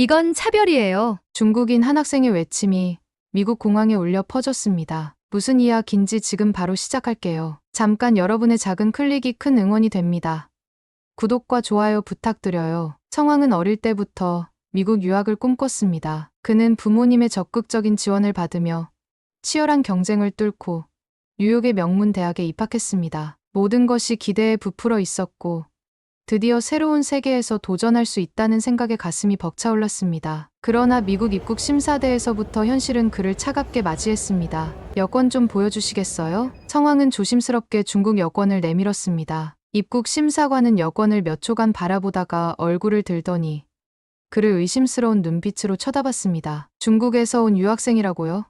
이건 차별이에요. 중국인 한 학생의 외침이 미국 공항에 울려 퍼졌습니다. 무슨 이야기인지 지금 바로 시작할게요. 잠깐 여러분의 작은 클릭이 큰 응원이 됩니다. 구독과 좋아요 부탁드려요. 청왕은 어릴 때부터 미국 유학을 꿈꿨습니다. 그는 부모님의 적극적인 지원을 받으며 치열한 경쟁을 뚫고 뉴욕의 명문 대학에 입학했습니다. 모든 것이 기대에 부풀어 있었고 드디어 새로운 세계에서 도전할 수 있다는 생각에 가슴이 벅차올랐습니다. 그러나 미국 입국 심사대에서부터 현실은 그를 차갑게 맞이했습니다. 여권 좀 보여주시겠어요? 청왕은 조심스럽게 중국 여권을 내밀었습니다. 입국 심사관은 여권을 몇 초간 바라보다가 얼굴을 들더니 그를 의심스러운 눈빛으로 쳐다봤습니다. 중국에서 온 유학생이라고요?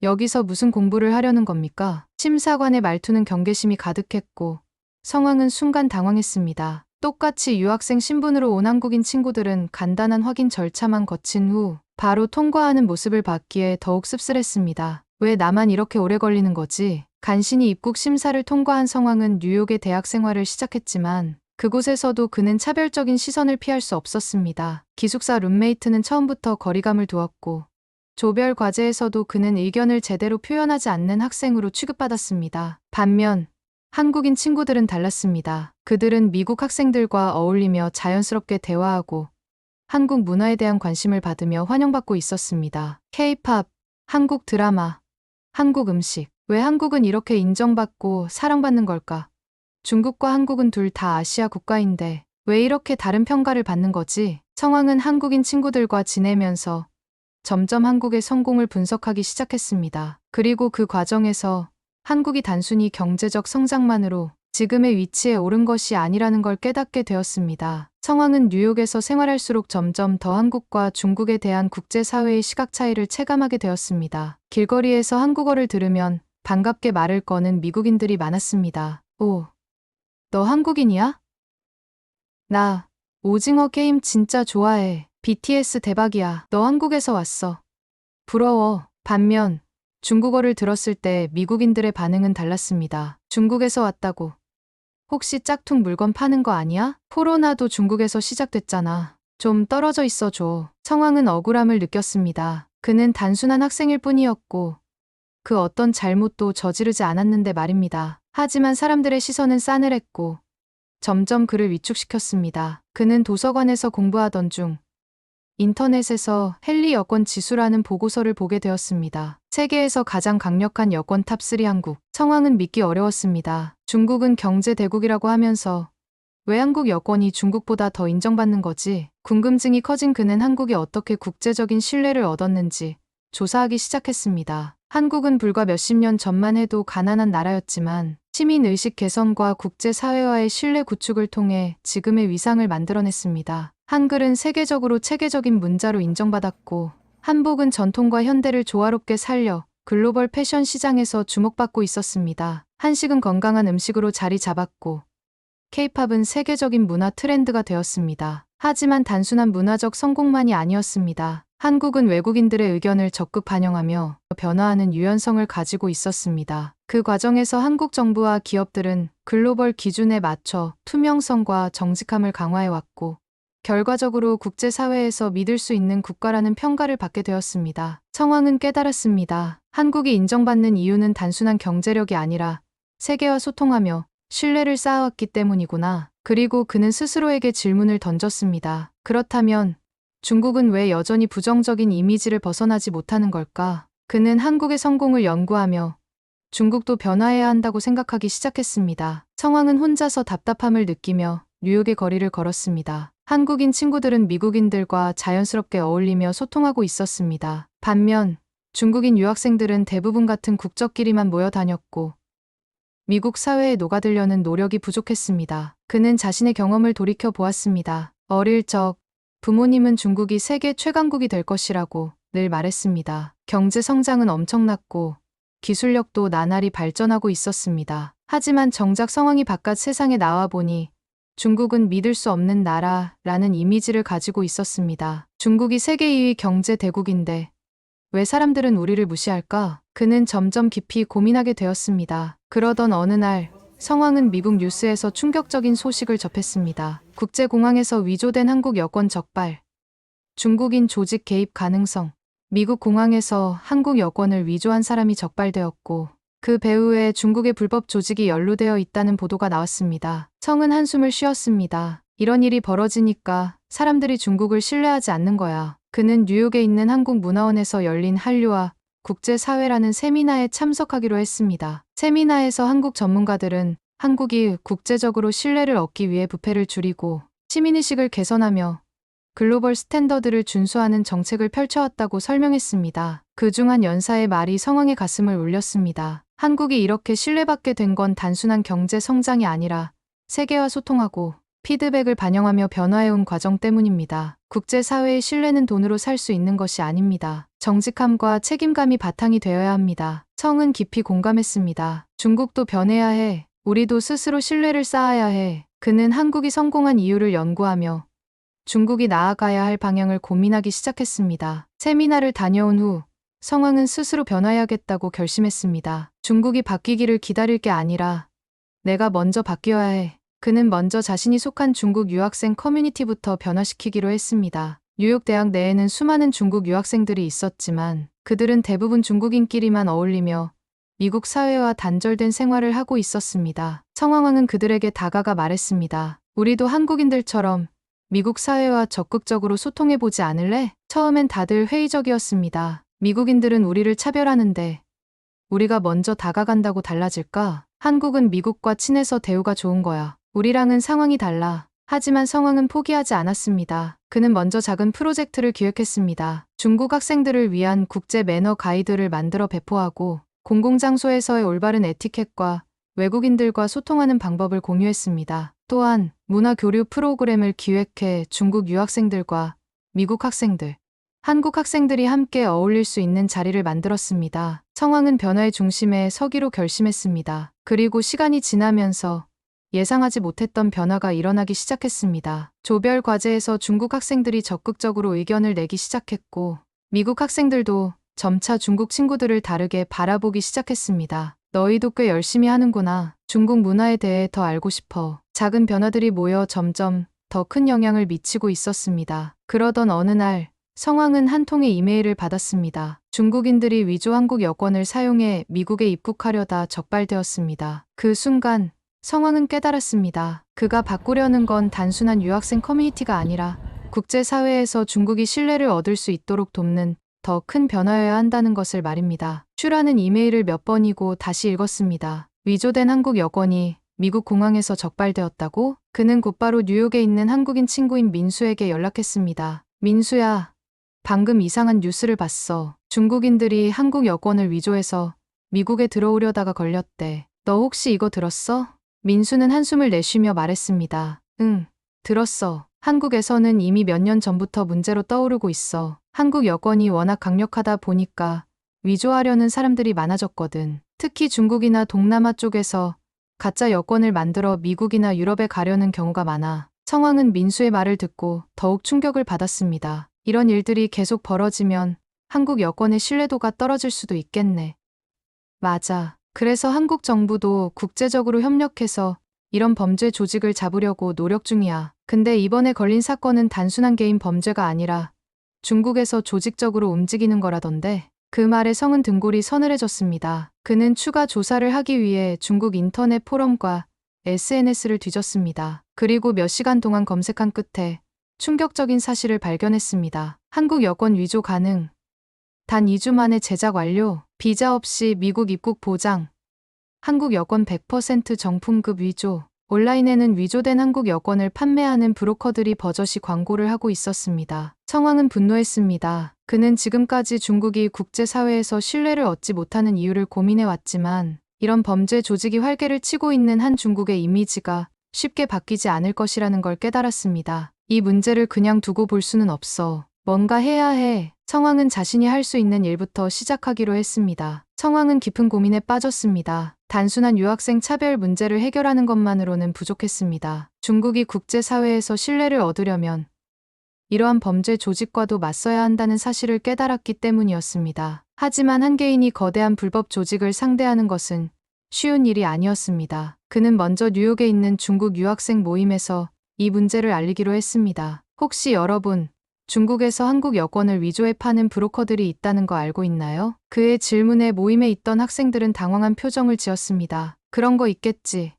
여기서 무슨 공부를 하려는 겁니까? 심사관의 말투는 경계심이 가득했고 성왕은 순간 당황했습니다. 똑같이 유학생 신분으로 온 한국인 친구들은 간단한 확인 절차만 거친 후 바로 통과하는 모습을 봤기에 더욱 씁쓸했습니다. 왜 나만 이렇게 오래 걸리는 거지? 간신히 입국 심사를 통과한 성왕은 뉴욕의 대학 생활을 시작했지만 그곳에서도 그는 차별적인 시선을 피할 수 없었습니다. 기숙사 룸메이트는 처음부터 거리감을 두었고 조별 과제에서도 그는 의견을 제대로 표현하지 않는 학생으로 취급받았습니다. 반면 한국인 친구들은 달랐습니다. 그들은 미국 학생들과 어울리며 자연스럽게 대화하고 한국 문화에 대한 관심을 받으며 환영받고 있었습니다. K-팝, 한국 드라마, 한국 음식. 왜 한국은 이렇게 인정받고 사랑받는 걸까? 중국과 한국은 둘 다 아시아 국가인데 왜 이렇게 다른 평가를 받는 거지? 청왕은 한국인 친구들과 지내면서 점점 한국의 성공을 분석하기 시작했습니다. 그리고 그 과정에서 한국이 단순히 경제적 성장만으로 지금의 위치에 오른 것이 아니라는 걸 깨닫게 되었습니다. 청왕은 뉴욕에서 생활할수록 점점 더 한국과 중국에 대한 국제사회의 시각 차이를 체감하게 되었습니다. 길거리에서 한국어를 들으면 반갑게 말을 거는 미국인들이 많았습니다. 오, 너 한국인이야? 나 오징어 게임 진짜 좋아해. BTS 대박이야. 너 한국에서 왔어. 부러워. 반면 중국어를 들었을 때 미국인들의 반응은 달랐습니다. 중국에서 왔다고. 혹시 짝퉁 물건 파는 거 아니야? 코로나도 중국에서 시작됐잖아. 좀 떨어져 있어 줘. 청왕은 억울함을 느꼈습니다. 그는 단순한 학생일 뿐이었고 그 어떤 잘못도 저지르지 않았는데 말입니다. 하지만 사람들의 시선은 싸늘했고 점점 그를 위축시켰습니다. 그는 도서관에서 공부하던 중 인터넷에서 헨리 여권 지수라는 보고서를 보게 되었습니다. 세계에서 가장 강력한 여권 탑3 한국. 청왕은 믿기 어려웠습니다. 중국은 경제 대국이라고 하면서 왜 한국 여권이 중국보다 더 인정받는 거지? 궁금증이 커진 그는 한국이 어떻게 국제적인 신뢰를 얻었는지 조사하기 시작했습니다. 한국은 불과 몇십 년 전만 해도 가난한 나라였지만 시민의식 개선과 국제사회와의 신뢰 구축을 통해 지금의 위상을 만들어냈습니다. 한글은 세계적으로 체계적인 문자로 인정받았고 한복은 전통과 현대를 조화롭게 살려 글로벌 패션 시장에서 주목받고 있었습니다. 한식은 건강한 음식으로 자리 잡았고 K-팝은 세계적인 문화 트렌드가 되었습니다. 하지만 단순한 문화적 성공만이 아니었습니다. 한국은 외국인들의 의견을 적극 반영하며 변화하는 유연성을 가지고 있었습니다. 그 과정에서 한국 정부와 기업들은 글로벌 기준에 맞춰 투명성과 정직함을 강화해왔고 결과적으로 국제사회에서 믿을 수 있는 국가라는 평가를 받게 되었습니다. 청왕은 깨달았습니다. 한국이 인정받는 이유는 단순한 경제력이 아니라 세계와 소통하며 신뢰를 쌓아왔기 때문이구나. 그리고 그는 스스로에게 질문을 던졌습니다. 그렇다면 중국은 왜 여전히 부정적인 이미지를 벗어나지 못하는 걸까? 그는 한국의 성공을 연구하며 중국도 변화해야 한다고 생각하기 시작했습니다. 청왕은 혼자서 답답함을 느끼며 뉴욕의 거리를 걸었습니다. 한국인 친구들은 미국인들과 자연스럽게 어울리며 소통하고 있었습니다. 반면 중국인 유학생들은 대부분 같은 국적끼리만 모여 다녔고 미국 사회에 녹아들려는 노력이 부족했습니다. 그는 자신의 경험을 돌이켜 보았습니다. 어릴 적 부모님은 중국이 세계 최강국이 될 것이라고 늘 말했습니다. 경제 성장은 엄청났고 기술력도 나날이 발전하고 있었습니다. 하지만 정작 상황이 바깥 세상에 나와 보니 중국은 믿을 수 없는 나라라는 이미지를 가지고 있었습니다. 중국이 세계 2위 경제 대국인데 왜 사람들은 우리를 무시할까? 그는 점점 깊이 고민하게 되었습니다. 그러던 어느 날 성왕은 미국 뉴스에서 충격적인 소식을 접했습니다. 국제공항에서 위조된 한국 여권 적발. 중국인 조직 개입 가능성. 미국 공항에서 한국 여권을 위조한 사람이 적발되었고 그 배후에 중국의 불법 조직이 연루되어 있다는 보도가 나왔습니다. 청은 한숨을 쉬었습니다. 이런 일이 벌어지니까 사람들이 중국을 신뢰하지 않는 거야. 그는 뉴욕에 있는 한국문화원에서 열린 한류와 국제사회라는 세미나에 참석하기로 했습니다. 세미나에서 한국 전문가들은 한국이 국제적으로 신뢰를 얻기 위해 부패를 줄이고 시민의식을 개선하며 글로벌 스탠더드를 준수하는 정책을 펼쳐왔다고 설명했습니다. 그중 한 연사의 말이 성황의 가슴을 울렸습니다. 한국이 이렇게 신뢰받게 된 건 단순한 경제 성장이 아니라 세계와 소통하고 피드백을 반영하며 변화해온 과정 때문입니다. 국제사회의 신뢰는 돈으로 살 수 있는 것이 아닙니다. 정직함과 책임감이 바탕이 되어야 합니다. 청은 깊이 공감했습니다. 중국도 변해야 해. 우리도 스스로 신뢰를 쌓아야 해. 그는 한국이 성공한 이유를 연구하며 중국이 나아가야 할 방향을 고민하기 시작했습니다. 세미나를 다녀온 후 성황은 스스로 변화해야겠다고 결심했습니다. 중국이 바뀌기를 기다릴 게 아니라 내가 먼저 바뀌어야 해. 그는 먼저 자신이 속한 중국 유학생 커뮤니티부터 변화시키기로 했습니다. 뉴욕 대학 내에는 수많은 중국 유학생들이 있었지만 그들은 대부분 중국인끼리만 어울리며 미국 사회와 단절된 생활을 하고 있었습니다. 성황은 그들에게 다가가 말했습니다. 우리도 한국인들처럼 미국 사회와 적극적으로 소통해보지 않을래? 처음엔 다들 회의적이었습니다. 미국인들은 우리를 차별하는데 우리가 먼저 다가간다고 달라질까? 한국은 미국과 친해서 대우가 좋은 거야. 우리랑은 상황이 달라. 하지만 성황은 포기하지 않았습니다. 그는 먼저 작은 프로젝트를 기획했습니다. 중국 학생들을 위한 국제 매너 가이드를 만들어 배포하고 공공장소에서의 올바른 에티켓과 외국인들과 소통하는 방법을 공유했습니다. 또한 문화 교류 프로그램을 기획해 중국 유학생들과 미국 학생들, 한국 학생들이 함께 어울릴 수 있는 자리를 만들었습니다. 성황은 변화의 중심에 서기로 결심했습니다. 그리고 시간이 지나면서 예상하지 못했던 변화가 일어나기 시작했습니다. 조별 과제에서 중국 학생들이 적극적으로 의견을 내기 시작했고 미국 학생들도 점차 중국 친구들을 다르게 바라보기 시작했습니다. 너희도 꽤 열심히 하는구나. 중국 문화에 대해 더 알고 싶어. 작은 변화들이 모여 점점 더 큰 영향을 미치고 있었습니다. 그러던 어느 날 성황은 한 통의 이메일을 받았습니다. 중국인들이 위조 한국 여권을 사용해 미국에 입국하려다 적발되었습니다. 그 순간 성황은 깨달았습니다. 그가 바꾸려는 건 단순한 유학생 커뮤니티가 아니라 국제사회에서 중국이 신뢰를 얻을 수 있도록 돕는 더 큰 변화여야 한다는 것을 말입니다. 슈라는 이메일을 몇 번이고 다시 읽었습니다. 위조된 한국 여권이 미국 공항에서 적발되었다고? 그는 곧바로 뉴욕에 있는 한국인 친구인 민수에게 연락했습니다. 민수야, 방금 이상한 뉴스를 봤어. 중국인들이 한국 여권을 위조해서 미국에 들어오려다가 걸렸대. 너 혹시 이거 들었어? 민수는 한숨을 내쉬며 말했습니다. 응, 들었어. 한국에서는 이미 몇 년 전부터 문제로 떠오르고 있어. 한국 여권이 워낙 강력하다 보니까 위조하려는 사람들이 많아졌거든. 특히 중국이나 동남아 쪽에서 가짜 여권을 만들어 미국이나 유럽에 가려는 경우가 많아. 성황은 민수의 말을 듣고 더욱 충격을 받았습니다. 이런 일들이 계속 벌어지면 한국 여권의 신뢰도가 떨어질 수도 있겠네. 맞아. 그래서 한국 정부도 국제적으로 협력해서 이런 범죄 조직을 잡으려고 노력 중이야. 근데 이번에 걸린 사건은 단순한 개인 범죄가 아니라 중국에서 조직적으로 움직이는 거라던데. 그 말에 성은 등골이 서늘해졌습니다. 그는 추가 조사를 하기 위해 중국 인터넷 포럼과 SNS를 뒤졌습니다. 그리고 몇 시간 동안 검색한 끝에 충격적인 사실을 발견했습니다. 한국 여권 위조 가능. 단 2주 만에 제작 완료. 비자 없이 미국 입국 보장. 한국 여권 100% 정품급 위조. 온라인에는 위조된 한국 여권을 판매하는 브로커들이 버젓이 광고를 하고 있었습니다. 성황은 분노했습니다. 그는 지금까지 중국이 국제사회에서 신뢰를 얻지 못하는 이유를 고민해왔지만 이런 범죄 조직이 활개를 치고 있는 한 중국의 이미지가 쉽게 바뀌지 않을 것이라는 걸 깨달았습니다. 이 문제를 그냥 두고 볼 수는 없어. 뭔가 해야 해. 성황은 자신이 할 수 있는 일부터 시작하기로 했습니다. 성황은 깊은 고민에 빠졌습니다. 단순한 유학생 차별 문제를 해결하는 것만으로는 부족했습니다. 중국이 국제사회에서 신뢰를 얻으려면 이러한 범죄 조직과도 맞서야 한다는 사실을 깨달았기 때문이었습니다. 하지만 한 개인이 거대한 불법 조직을 상대하는 것은 쉬운 일이 아니었습니다. 그는 먼저 뉴욕에 있는 중국 유학생 모임에서 이 문제를 알리기로 했습니다. 혹시 여러분, 중국에서 한국 여권을 위조해 파는 브로커들이 있다는 거 알고 있나요? 그의 질문에 모임에 있던 학생들은 당황한 표정을 지었습니다. 그런 거 있겠지.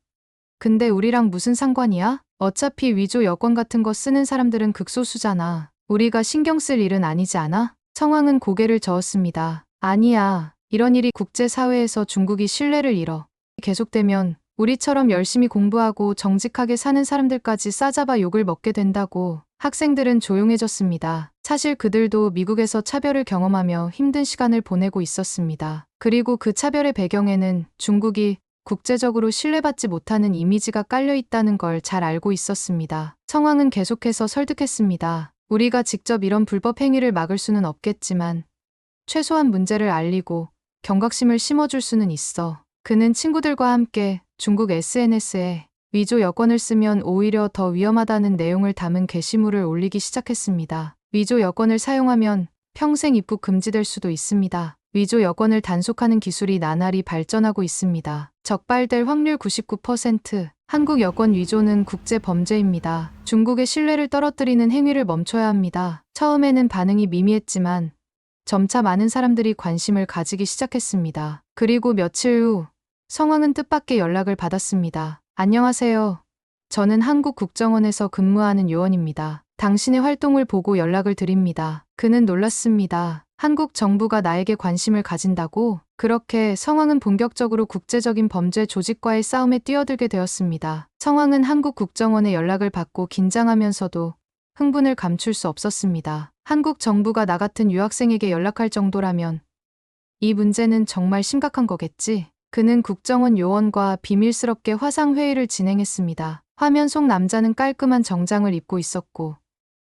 근데 우리랑 무슨 상관이야? 어차피 위조 여권 같은 거 쓰는 사람들은 극소수잖아. 우리가 신경 쓸 일은 아니지 않아? 성황은 고개를 저었습니다. 아니야. 이런 일이 국제사회에서 중국이 신뢰를 잃어. 계속되면 우리처럼 열심히 공부하고 정직하게 사는 사람들까지 싸잡아 욕을 먹게 된다고. 학생들은 조용해졌습니다. 사실 그들도 미국에서 차별을 경험하며 힘든 시간을 보내고 있었습니다. 그리고 그 차별의 배경에는 중국이 국제적으로 신뢰받지 못하는 이미지가 깔려 있다는 걸 잘 알고 있었습니다. 성황은 계속해서 설득했습니다. 우리가 직접 이런 불법 행위를 막을 수는 없겠지만 최소한 문제를 알리고 경각심을 심어줄 수는 있어. 그는 친구들과 함께 중국 SNS에 위조 여권을 쓰면 오히려 더 위험하다는 내용을 담은 게시물을 올리기 시작했습니다. 위조 여권을 사용하면 평생 입국 금지될 수도 있습니다. 위조 여권을 단속하는 기술이 나날이 발전하고 있습니다. 적발될 확률 99%. 한국 여권 위조는 국제 범죄입니다. 중국의 신뢰를 떨어뜨리는 행위를 멈춰야 합니다. 처음에는 반응이 미미했지만 점차 많은 사람들이 관심을 가지기 시작했습니다. 그리고 며칠 후 성황은 뜻밖의 연락을 받았습니다. 안녕하세요. 저는 한국 국정원에서 근무하는 요원입니다. 당신의 활동을 보고 연락을 드립니다. 그는 놀랐습니다. 한국 정부가 나에게 관심을 가진다고? 그렇게 성황은 본격적으로 국제적인 범죄 조직과의 싸움에 뛰어들게 되었습니다. 성황은 한국 국정원의 연락을 받고 긴장하면서도 흥분을 감출 수 없었습니다. 한국 정부가 나 같은 유학생에게 연락할 정도라면 이 문제는 정말 심각한 거겠지? 그는 국정원 요원과 비밀스럽게 화상회의를 진행했습니다. 화면 속 남자는 깔끔한 정장을 입고 있었고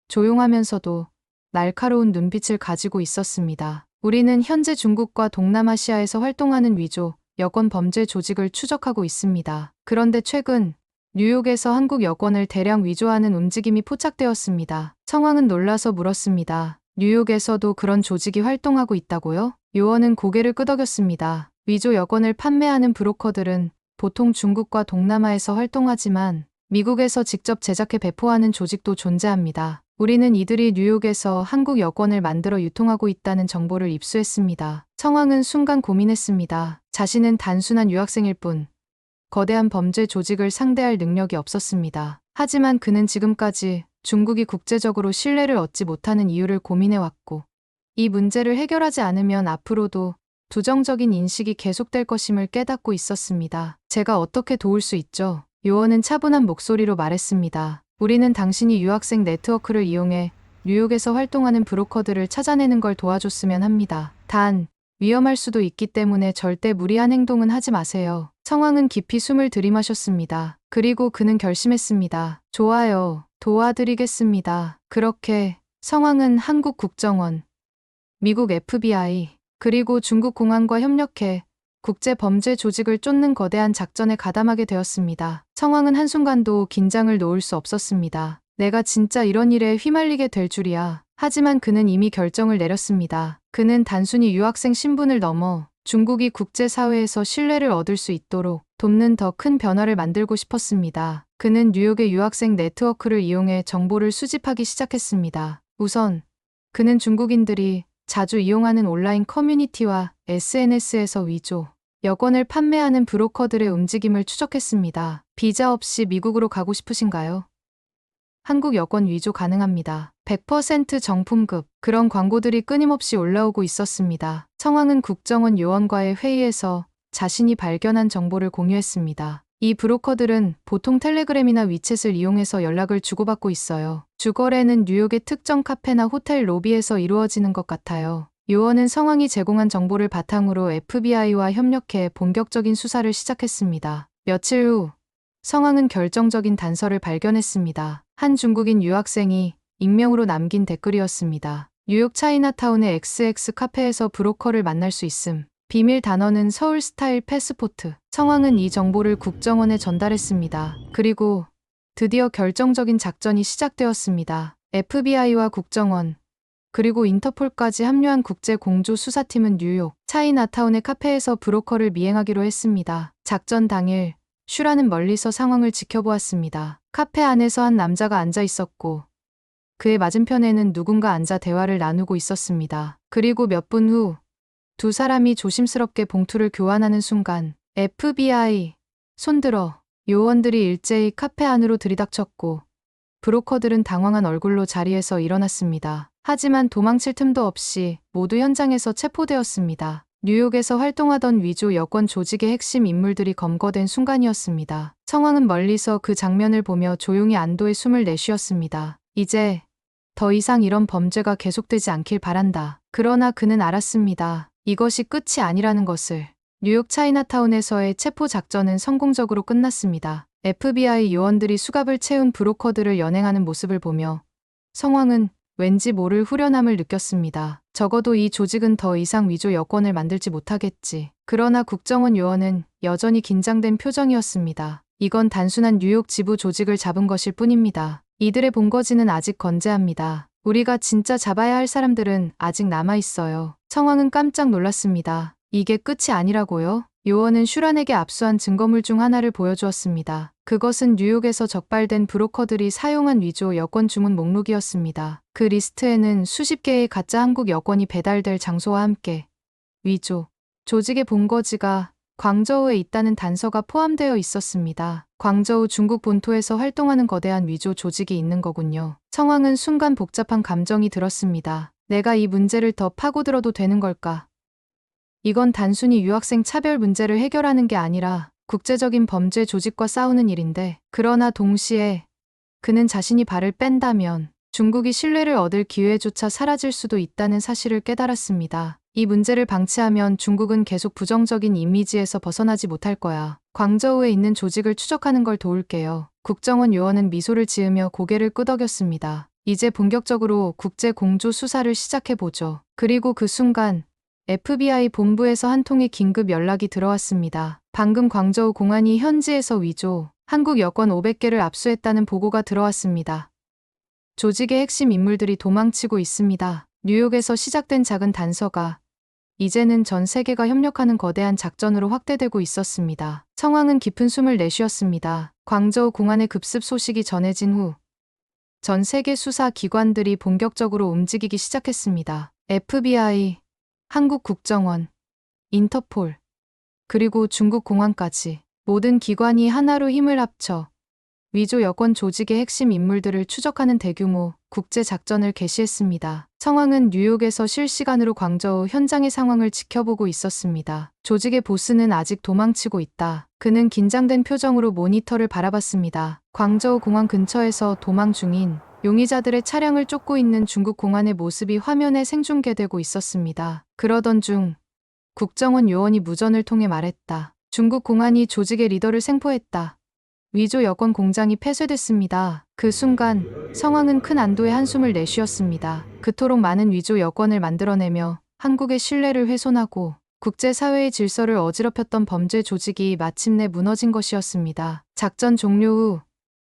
조용하면서도 날카로운 눈빛을 가지고 있었습니다. 우리는 현재 중국과 동남아시아에서 활동하는 위조, 여권 범죄 조직을 추적하고 있습니다. 그런데 최근 뉴욕에서 한국 여권을 대량 위조하는 움직임이 포착되었습니다. 성황은 놀라서 물었습니다. 뉴욕에서도 그런 조직이 활동하고 있다고요? 요원은 고개를 끄덕였습니다. 위조 여권을 판매하는 브로커들은 보통 중국과 동남아에서 활동하지만 미국에서 직접 제작해 배포하는 조직도 존재합니다. 우리는 이들이 뉴욕에서 한국 여권을 만들어 유통하고 있다는 정보를 입수했습니다. 성황은 순간 고민했습니다. 자신은 단순한 유학생일 뿐 거대한 범죄 조직을 상대할 능력이 없었습니다. 하지만 그는 지금까지 중국이 국제적으로 신뢰를 얻지 못하는 이유를 고민해왔고 이 문제를 해결하지 않으면 앞으로도 부정적인 인식이 계속될 것임을 깨닫고 있었습니다. 제가 어떻게 도울 수 있죠? 요원은 차분한 목소리로 말했습니다. 우리는 당신이 유학생 네트워크를 이용해 뉴욕에서 활동하는 브로커들을 찾아내는 걸 도와줬으면 합니다. 단, 위험할 수도 있기 때문에 절대 무리한 행동은 하지 마세요. 성황은 깊이 숨을 들이마셨습니다. 그리고 그는 결심했습니다. 좋아요. 도와드리겠습니다. 그렇게 성황은 한국 국정원, 미국 FBI, 그리고 중국 공안과 협력해 국제 범죄 조직을 쫓는 거대한 작전에 가담하게 되었습니다. 성황은 한순간도 긴장을 놓을 수 없었습니다. 내가 진짜 이런 일에 휘말리게 될 줄이야. 하지만 그는 이미 결정을 내렸습니다. 그는 단순히 유학생 신분을 넘어 중국이 국제사회에서 신뢰를 얻을 수 있도록 돕는 더 큰 변화를 만들고 싶었습니다. 그는 뉴욕의 유학생 네트워크를 이용해 정보를 수집하기 시작했습니다. 우선 그는 중국인들이 자주 이용하는 온라인 커뮤니티와 SNS에서 위조 여권을 판매하는 브로커들의 움직임을 추적했습니다. 비자 없이 미국으로 가고 싶으신가요? 한국 여권 위조 가능합니다. 100% 정품급. 그런 광고들이 끊임없이 올라오고 있었습니다. 성황은 국정원 요원과의 회의에서 자신이 발견한 정보를 공유했습니다. 이 브로커들은 보통 텔레그램이나 위챗을 이용해서 연락을 주고받고 있어요. 주거래는 뉴욕의 특정 카페나 호텔 로비에서 이루어지는 것 같아요. 요원은 성황이 제공한 정보를 바탕으로 FBI와 협력해 본격적인 수사를 시작했습니다. 며칠 후 성황은 결정적인 단서를 발견했습니다. 한 중국인 유학생이 익명으로 남긴 댓글이었습니다. 뉴욕 차이나타운의 XX 카페에서 브로커를 만날 수 있음. 비밀 단어는 서울 스타일 패스포트. 성황은 이 정보를 국정원에 전달했습니다. 그리고 드디어 결정적인 작전이 시작되었습니다. FBI와 국정원, 그리고 인터폴까지 합류한 국제공조수사팀은 뉴욕 차이나타운의 카페에서 브로커를 미행하기로 했습니다. 작전 당일 슈라는 멀리서 상황을 지켜보았습니다. 카페 안에서 한 남자가 앉아 있었고 그의 맞은편에는 누군가 앉아 대화를 나누고 있었습니다. 그리고 몇 분 후 두 사람이 조심스럽게 봉투를 교환하는 순간 FBI 손들어 요원들이 일제히 카페 안으로 들이닥쳤고 브로커들은 당황한 얼굴로 자리에서 일어났습니다. 하지만 도망칠 틈도 없이 모두 현장에서 체포되었습니다. 뉴욕에서 활동하던 위조 여권 조직의 핵심 인물들이 검거된 순간이었습니다. 청왕은 멀리서 그 장면을 보며 조용히 안도의 숨을 내쉬었습니다. 이제 더 이상 이런 범죄가 계속되지 않길 바란다. 그러나 그는 알았습니다. 이것이 끝이 아니라는 것을. 뉴욕 차이나타운에서의 체포 작전은 성공적으로 끝났습니다. FBI 요원들이 수갑을 채운 브로커들을 연행하는 모습을 보며 성왕은 왠지 모를 후련함을 느꼈습니다. 적어도 이 조직은 더 이상 위조 여권을 만들지 못하겠지. 그러나 국정원 요원은 여전히 긴장된 표정이었습니다. 이건 단순한 뉴욕 지부 조직을 잡은 것일 뿐입니다. 이들의 본거지는 아직 건재합니다. 우리가 진짜 잡아야 할 사람들은 아직 남아있어요. 청왕은 깜짝 놀랐습니다. 이게 끝이 아니라고요? 요원은 슈란에게 압수한 증거물 중 하나를 보여주었습니다. 그것은 뉴욕에서 적발된 브로커들이 사용한 위조 여권 주문 목록이었습니다. 그 리스트에는 수십 개의 가짜 한국 여권이 배달될 장소와 함께 위조 조직의 본거지가 광저우에 있다는 단서가 포함되어 있었습니다. 광저우 중국 본토에서 활동하는 거대한 위조 조직이 있는 거군요. 청왕은 순간 복잡한 감정이 들었습니다. 내가 이 문제를 더 파고들어도 되는 걸까? 이건 단순히 유학생 차별 문제를 해결하는 게 아니라 국제적인 범죄 조직과 싸우는 일인데, 그러나 동시에 그는 자신이 발을 뺀다면 중국이 신뢰를 얻을 기회조차 사라질 수도 있다는 사실을 깨달았습니다. 이 문제를 방치하면 중국은 계속 부정적인 이미지에서 벗어나지 못할 거야. 광저우에 있는 조직을 추적하는 걸 도울게요. 국정원 요원은 미소를 지으며 고개를 끄덕였습니다. 이제 본격적으로 국제 공조 수사를 시작해보죠. 그리고 그 순간 FBI 본부에서 한 통의 긴급 연락이 들어왔습니다. 방금 광저우 공안이 현지에서 위조 한국 여권 500개를 압수했다는 보고가 들어왔습니다. 조직의 핵심 인물들이 도망치고 있습니다. 뉴욕에서 시작된 작은 단서가 이제는 전 세계가 협력하는 거대한 작전으로 확대되고 있었습니다. 청왕은 깊은 숨을 내쉬었습니다. 광저우 공안의 급습 소식이 전해진 후 전 세계 수사 기관들이 본격적으로 움직이기 시작했습니다. FBI, 한국 국정원, 인터폴, 그리고 중국 공안까지 모든 기관이 하나로 힘을 합쳐 위조 여권 조직의 핵심 인물들을 추적하는 대규모 국제 작전을 개시했습니다. 청왕은 뉴욕에서 실시간으로 광저우 현장의 상황을 지켜보고 있었습니다. 조직의 보스는 아직 도망치고 있다. 그는 긴장된 표정으로 모니터를 바라봤습니다. 광저우 공항 근처에서 도망 중인 용의자들의 차량을 쫓고 있는 중국 공안의 모습이 화면에 생중계되고 있었습니다. 그러던 중 국정원 요원이 무전을 통해 말했다. 중국 공안이 조직의 리더를 생포했다. 위조 여권 공장이 폐쇄됐습니다. 그 순간 성왕은 큰 안도의 한숨을 내쉬었습니다. 그토록 많은 위조 여권을 만들어내며 한국의 신뢰를 훼손하고 국제사회의 질서를 어지럽혔던 범죄 조직이 마침내 무너진 것이었습니다. 작전 종료 후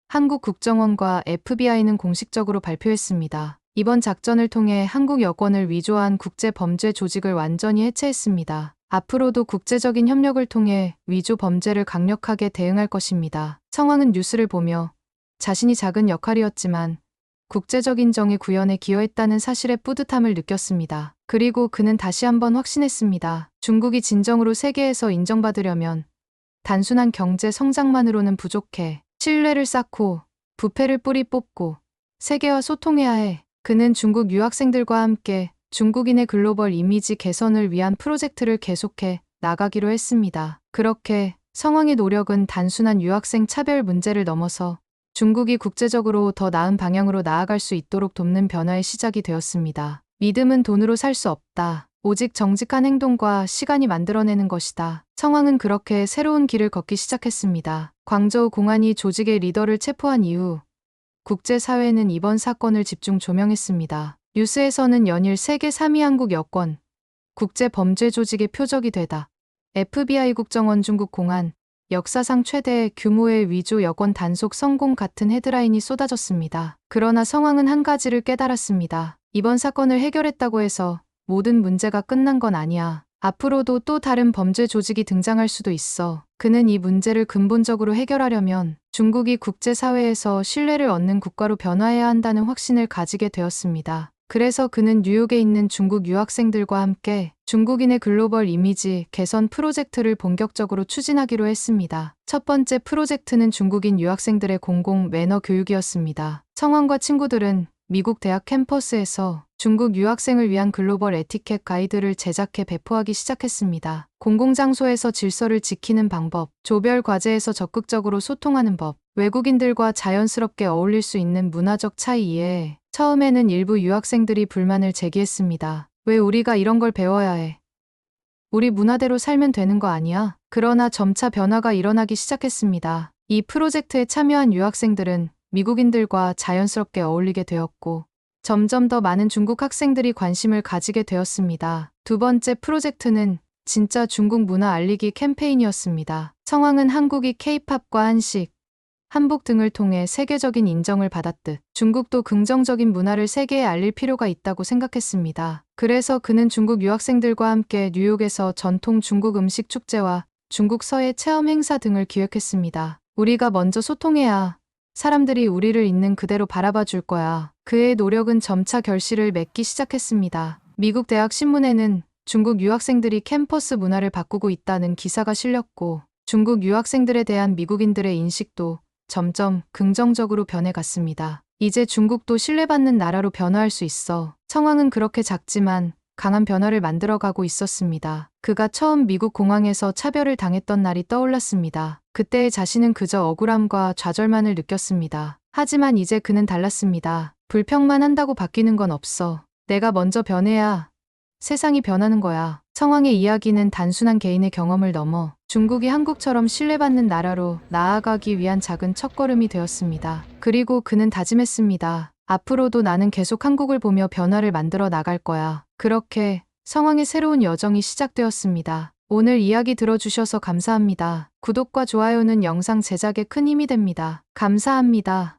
한국 국정원과 FBI는 공식적으로 발표했습니다. 이번 작전을 통해 한국 여권을 위조한 국제 범죄 조직을 완전히 해체했습니다. 앞으로도 국제적인 협력을 통해 위조 범죄를 강력하게 대응할 것입니다. 청왕은 뉴스를 보며 자신이 작은 역할이었지만 국제적인 정의 구현에 기여했다는 사실의 뿌듯함을 느꼈습니다. 그리고 그는 다시 한번 확신했습니다. 중국이 진정으로 세계에서 인정받으려면 단순한 경제 성장만으로는 부족해. 신뢰를 쌓고 부패를 뿌리 뽑고 세계와 소통해야 해. 그는 중국 유학생들과 함께 중국인의 글로벌 이미지 개선을 위한 프로젝트를 계속해 나가기로 했습니다. 그렇게 성왕의 노력은 단순한 유학생 차별 문제를 넘어서 중국이 국제적으로 더 나은 방향으로 나아갈 수 있도록 돕는 변화의 시작이 되었습니다. 믿음은 돈으로 살 수 없다. 오직 정직한 행동과 시간이 만들어내는 것이다. 청왕은 그렇게 새로운 길을 걷기 시작했습니다. 광저우 공안이 조직의 리더를 체포한 이후 국제사회는 이번 사건을 집중 조명했습니다. 뉴스에서는 연일 세계 3위 한국 여권, 국제범죄 조직의 표적이 되다. FBI 국정원 중국 공안, 역사상 최대 규모의 위조 여권 단속 성공 같은 헤드라인이 쏟아졌습니다. 그러나 성왕은 한 가지를 깨달았습니다. 이번 사건을 해결했다고 해서 모든 문제가 끝난 건 아니야. 앞으로도 또 다른 범죄 조직이 등장할 수도 있어. 그는 이 문제를 근본적으로 해결하려면 중국이 국제사회에서 신뢰를 얻는 국가로 변화해야 한다는 확신을 가지게 되었습니다. 그래서 그는 뉴욕에 있는 중국 유학생들과 함께 중국인의 글로벌 이미지 개선 프로젝트를 본격적으로 추진하기로 했습니다. 첫 번째 프로젝트는 중국인 유학생들의 공공 매너 교육이었습니다. 청원과 친구들은 미국 대학 캠퍼스에서 중국 유학생을 위한 글로벌 에티켓 가이드를 제작해 배포하기 시작했습니다. 공공장소에서 질서를 지키는 방법, 조별 과제에서 적극적으로 소통하는 법, 외국인들과 자연스럽게 어울릴 수 있는 문화적 차이 이해에 처음에는 일부 유학생들이 불만을 제기했습니다. 왜 우리가 이런 걸 배워야 해? 우리 문화대로 살면 되는 거 아니야? 그러나 점차 변화가 일어나기 시작했습니다. 이 프로젝트에 참여한 유학생들은 미국인들과 자연스럽게 어울리게 되었고, 점점 더 많은 중국 학생들이 관심을 가지게 되었습니다. 두 번째 프로젝트는 진짜 중국 문화 알리기 캠페인이었습니다. 청왕은 한국이 K-팝과 한식, 한복 등을 통해 세계적인 인정을 받았듯 중국도 긍정적인 문화를 세계에 알릴 필요가 있다고 생각했습니다. 그래서 그는 중국 유학생들과 함께 뉴욕에서 전통 중국 음식 축제와 중국 서예 체험 행사 등을 기획했습니다. 우리가 먼저 소통해야 사람들이 우리를 있는 그대로 바라봐 줄 거야. 그의 노력은 점차 결실을 맺기 시작했습니다. 미국 대학 신문에는 중국 유학생들이 캠퍼스 문화를 바꾸고 있다는 기사가 실렸고, 중국 유학생들에 대한 미국인들의 인식도 점점 긍정적으로 변해갔습니다. 이제 중국도 신뢰받는 나라로 변화할 수 있어. 청왕은 그렇게 작지만 강한 변화를 만들어가고 있었습니다. 그가 처음 미국 공항에서 차별을 당했던 날이 떠올랐습니다. 그때의 자신은 그저 억울함과 좌절만을 느꼈습니다. 하지만 이제 그는 달랐습니다. 불평만 한다고 바뀌는 건 없어. 내가 먼저 변해야 세상이 변하는 거야. 청왕의 이야기는 단순한 개인의 경험을 넘어 중국이 한국처럼 신뢰받는 나라로 나아가기 위한 작은 첫걸음이 되었습니다. 그리고 그는 다짐했습니다. 앞으로도 나는 계속 한국을 보며 변화를 만들어 나갈 거야. 그렇게 청왕의 새로운 여정이 시작되었습니다. 오늘 이야기 들어주셔서 감사합니다. 구독과 좋아요는 영상 제작에 큰 힘이 됩니다. 감사합니다.